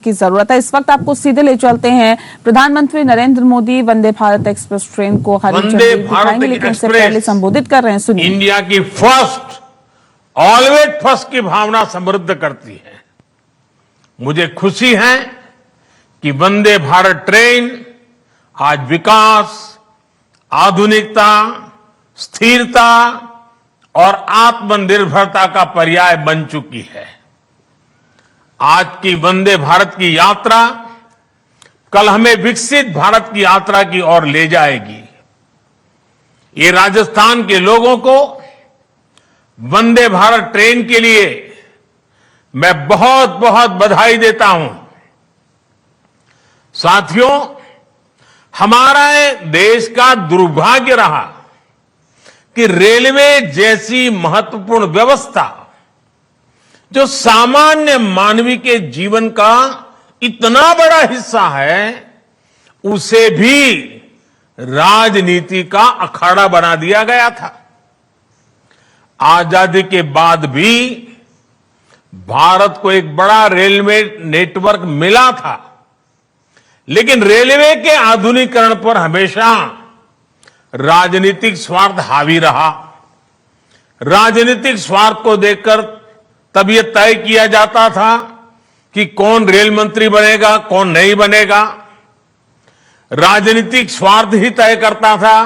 की जरूरत है। इस वक्त आपको सीधे ले चलते हैं। प्रधानमंत्री नरेंद्र मोदी वंदे भारत एक्सप्रेस ट्रेन को हरी झंडी दिखाएंगे, लेकिन इससे पहले संबोधित कर रहे हैं। सुनिए। इंडिया की फर्स्ट, ऑलवेज फर्स्ट की भावना समृद्ध करती है। मुझे खुशी है कि वंदे भारत ट्रेन आज विकास, आधुनिकता, स्थिरता और आत्मनिर्भरता का पर्याय बन चुकी है। आज की वंदे भारत की यात्रा कल हमें विकसित भारत की यात्रा की ओर ले जाएगी। ये राजस्थान के लोगों को वंदे भारत ट्रेन के लिए मैं बहुत बहुत बधाई देता हूं। साथियों, हमारा देश का दुर्भाग्य रहा कि रेलवे जैसी महत्वपूर्ण व्यवस्था जो सामान्य मानवी के जीवन का इतना बड़ा हिस्सा है, उसे भी राजनीति का अखाड़ा बना दिया गया था। आजादी के बाद भी भारत को एक बड़ा रेलवे नेटवर्क मिला था, लेकिन रेलवे के आधुनिकीकरण पर हमेशा राजनीतिक स्वार्थ हावी रहा। राजनीतिक स्वार्थ को देखकर तब यह तय किया जाता था कि कौन रेल मंत्री बनेगा, कौन नहीं बनेगा। राजनीतिक स्वार्थ ही तय करता था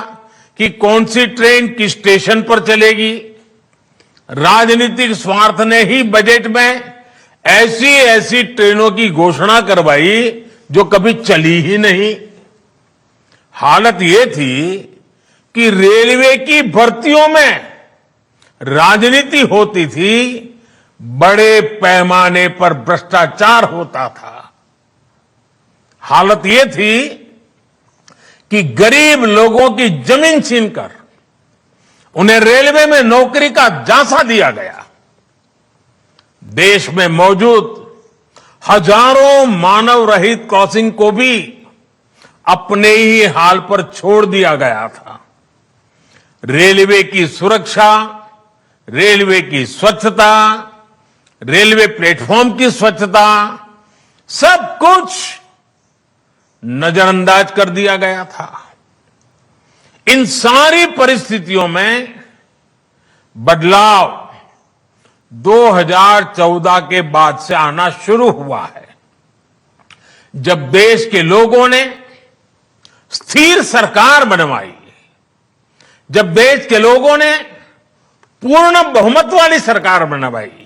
कि कौन सी ट्रेन किस स्टेशन पर चलेगी। राजनीतिक स्वार्थ ने ही बजट में ऐसी ऐसी ट्रेनों की घोषणा करवाई जो कभी चली ही नहीं। हालत यह थी कि रेलवे की भर्तियों में राजनीति होती थी, बड़े पैमाने पर भ्रष्टाचार होता था। हालत यह थी कि गरीब लोगों की जमीन छीनकर उन्हें रेलवे में नौकरी का झांसा दिया गया। देश में मौजूद हजारों मानव रहित क्रॉसिंग को भी अपने ही हाल पर छोड़ दिया गया था। रेलवे की सुरक्षा, रेलवे की स्वच्छता, रेलवे प्लेटफॉर्म की स्वच्छता, सब कुछ नजरअंदाज कर दिया गया था। इन सारी परिस्थितियों में बदलाव 2014 के बाद से आना शुरू हुआ है, जब देश के लोगों ने स्थिर सरकार बनवाई, जब देश के लोगों ने पूर्ण बहुमत वाली सरकार बनवाई,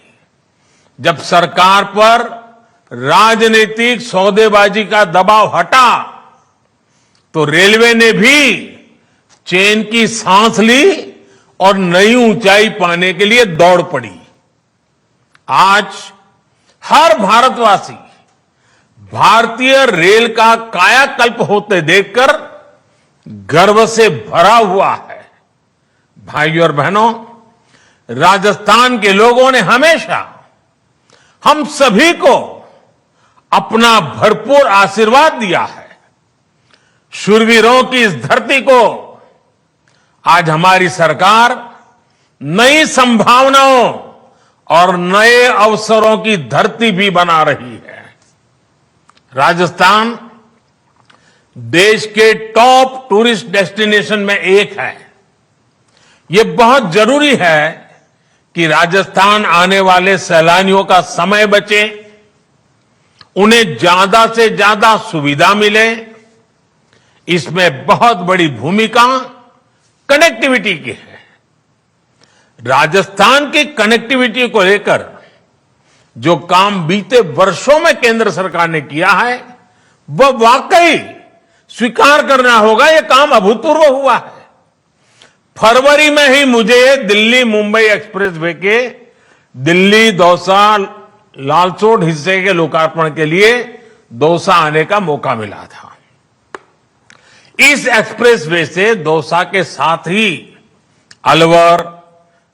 जब सरकार पर राजनीतिक सौदेबाजी का दबाव हटा, तो रेलवे ने भी चैन की सांस ली और नई ऊंचाई पाने के लिए दौड़ पड़ी। आज हर भारतवासी भारतीय रेल का कायाकल्प होते देखकर गर्व से भरा हुआ है। भाइयों और बहनों, राजस्थान के लोगों ने हमेशा हम सभी को अपना भरपूर आशीर्वाद दिया है। शूरवीरों की इस धरती को आज हमारी सरकार नई संभावनाओं और नए अवसरों की धरती भी बना रही है। राजस्थान देश के टॉप टूरिस्ट डेस्टिनेशन में एक है। यह बहुत जरूरी है कि राजस्थान आने वाले सैलानियों का समय बचे, उन्हें ज्यादा से ज्यादा सुविधा मिले। इसमें बहुत बड़ी भूमिका कनेक्टिविटी की है। राजस्थान की कनेक्टिविटी को लेकर जो काम बीते वर्षों में केंद्र सरकार ने किया है, वह वाकई स्वीकार करना होगा, यह काम अभूतपूर्व हुआ है। फरवरी में ही मुझे दिल्ली मुंबई एक्सप्रेस वे के दिल्ली दौसा लालसोट हिस्से के लोकार्पण के लिए दौसा आने का मौका मिला था। इस एक्सप्रेस वे से दौसा के साथ ही अलवर,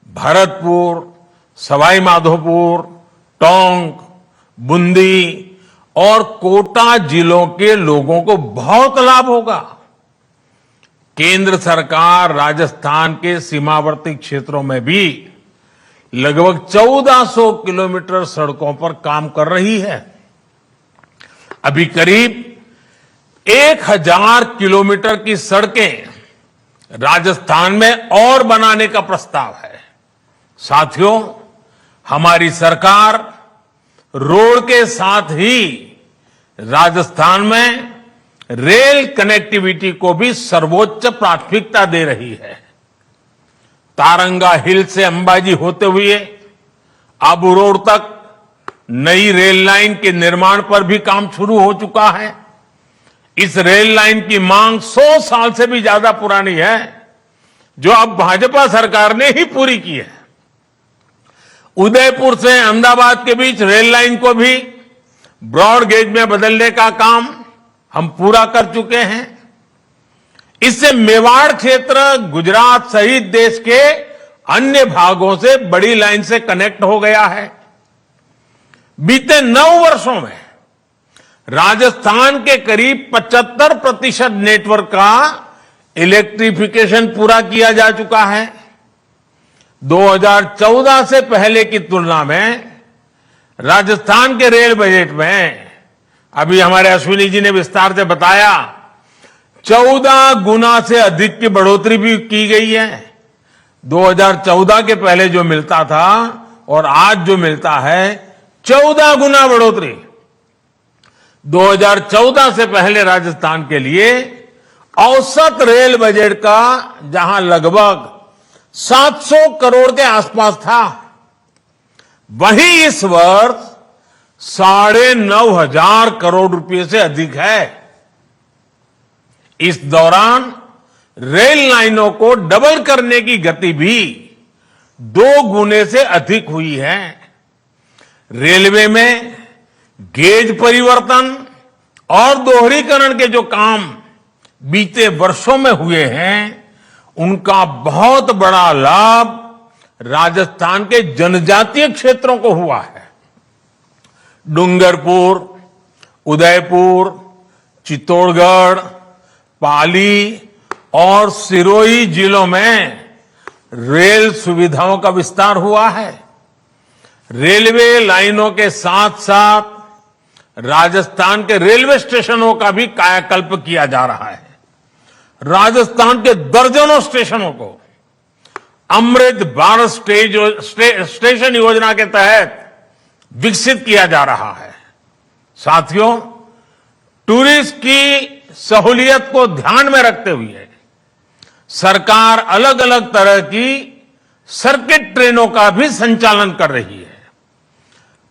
भरतपुर, सवाई माधोपुर, टोंक, बूंदी और कोटा जिलों के लोगों को बहुत लाभ होगा। केंद्र सरकार राजस्थान के सीमावर्ती क्षेत्रों में भी लगभग 1400 किलोमीटर सड़कों पर काम कर रही है। अभी करीब 1000 किलोमीटर की सड़कें राजस्थान में और बनाने का प्रस्ताव है। साथियों, हमारी सरकार रोड के साथ ही राजस्थान में रेल कनेक्टिविटी को भी सर्वोच्च प्राथमिकता दे रही है। तारंगा हिल से अंबाजी होते हुए आबू रोड तक नई रेल लाइन के निर्माण पर भी काम शुरू हो चुका है। इस रेल लाइन की मांग 100 साल से भी ज्यादा पुरानी है, जो अब भाजपा सरकार ने ही पूरी की है। उदयपुर से अहमदाबाद के बीच रेल लाइन को भी ब्रॉड गेज में बदलने का काम हम पूरा कर चुके हैं। इससे मेवाड़ क्षेत्र गुजरात सहित देश के अन्य भागों से बड़ी लाइन से कनेक्ट हो गया है। बीते 9 वर्षों में राजस्थान के करीब 75% नेटवर्क का इलेक्ट्रिफिकेशन पूरा किया जा चुका है। 2014 से पहले की तुलना में राजस्थान के रेल बजट में, अभी हमारे अश्विनी जी ने विस्तार से बताया, 14 गुना से अधिक की बढ़ोतरी भी की गई है। 2014 के पहले जो मिलता था और आज जो मिलता है, 14 गुना बढ़ोतरी। 2014 से पहले राजस्थान के लिए औसत रेल बजट का जहां लगभग 700 करोड़ के आसपास था, वहीं इस वर्ष 9,500 करोड़ रुपए से अधिक है। इस दौरान रेल लाइनों को डबल करने की गति भी 2 गुने से अधिक हुई है। रेलवे में गेज परिवर्तन और दोहरीकरण के जो काम बीते वर्षों में हुए हैं, उनका बहुत बड़ा लाभ राजस्थान के जनजातीय क्षेत्रों को हुआ है। डूंगरपुर, उदयपुर, चित्तौड़गढ़, पाली और सिरोही जिलों में रेल सुविधाओं का विस्तार हुआ है। रेलवे लाइनों के साथ साथ राजस्थान के रेलवे स्टेशनों का भी कायाकल्प किया जा रहा है। राजस्थान के दर्जनों स्टेशनों को अमृत भारत स्टेशन योजना के तहत विकसित किया जा रहा है। साथियों, टूरिस्ट की सहूलियत को ध्यान में रखते हुए सरकार अलग अलग तरह की सर्किट ट्रेनों का भी संचालन कर रही है।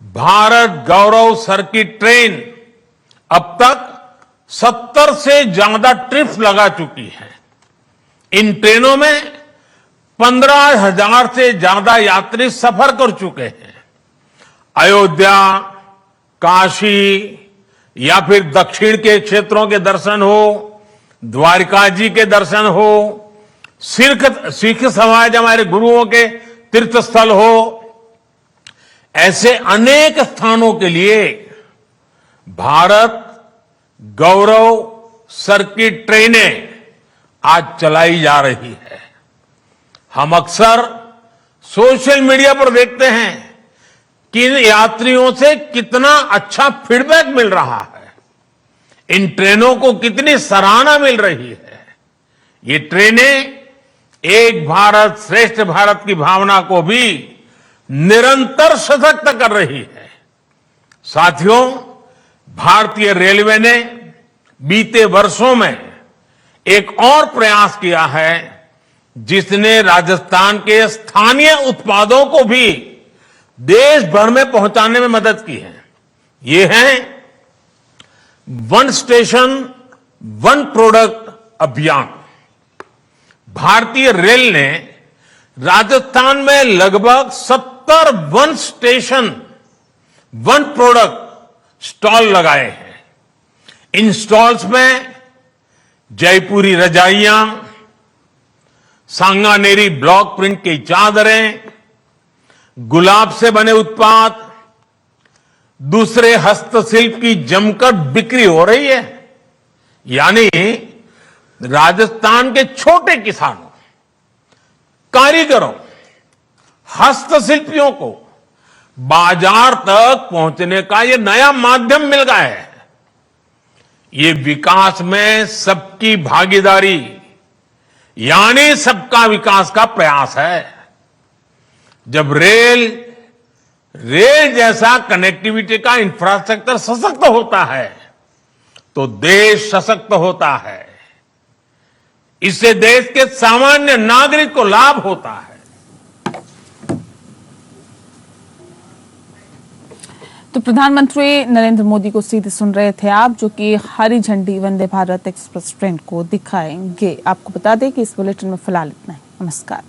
भारत गौरव सर्किट ट्रेन अब तक 70 से ज्यादा ट्रिप्स लगा चुकी है। इन ट्रेनों में 15,000 से ज्यादा यात्री सफर कर चुके हैं। अयोध्या, काशी या फिर दक्षिण के क्षेत्रों के दर्शन हो, द्वारिका जी के दर्शन हो, सिख समाज हमारे गुरुओं के तीर्थ स्थल हो, ऐसे अनेक स्थानों के लिए भारत गौरव सर्किट ट्रेनें आज चलाई जा रही है। हम अक्सर सोशल मीडिया पर देखते हैं कि इन यात्रियों से कितना अच्छा फीडबैक मिल रहा है, इन ट्रेनों को कितनी सराहना मिल रही है। ये ट्रेनें एक भारत श्रेष्ठ भारत की भावना को भी निरंतर सशक्त कर रही है। साथियों, भारतीय रेलवे ने बीते वर्षों में एक और प्रयास किया है, जिसने राजस्थान के स्थानीय उत्पादों को भी देश भर में पहुंचाने में मदद की है। ये है वन स्टेशन वन प्रोडक्ट अभियान। भारतीय रेल ने राजस्थान में लगभग 70 one station one product stall लगाए हैं। इन स्टॉल्स में जयपुरी रजाइयां, सांगानेरी ब्लॉक प्रिंट की चादरें, गुलाब से बने उत्पाद, दूसरे हस्तशिल्प की जमकर बिक्री हो रही है। यानी राजस्थान के छोटे किसानों, कारीगरों, हस्तशिल्पियों को बाजार तक पहुंचने का ये नया माध्यम मिल गया है। ये विकास में सबकी भागीदारी यानी सबका विकास का प्रयास है। जब रेल जैसा कनेक्टिविटी का इंफ्रास्ट्रक्चर सशक्त होता है तो देश सशक्त होता है। इससे देश के सामान्य नागरिक को लाभ होता है। तो प्रधानमंत्री नरेंद्र मोदी को सीधे सुन रहे थे आप, जो कि हरी झंडी वंदे भारत एक्सप्रेस ट्रेन को दिखाएंगे। आपको बता दें कि इस बुलेटिन में फिलहाल इतना ही। नमस्कार।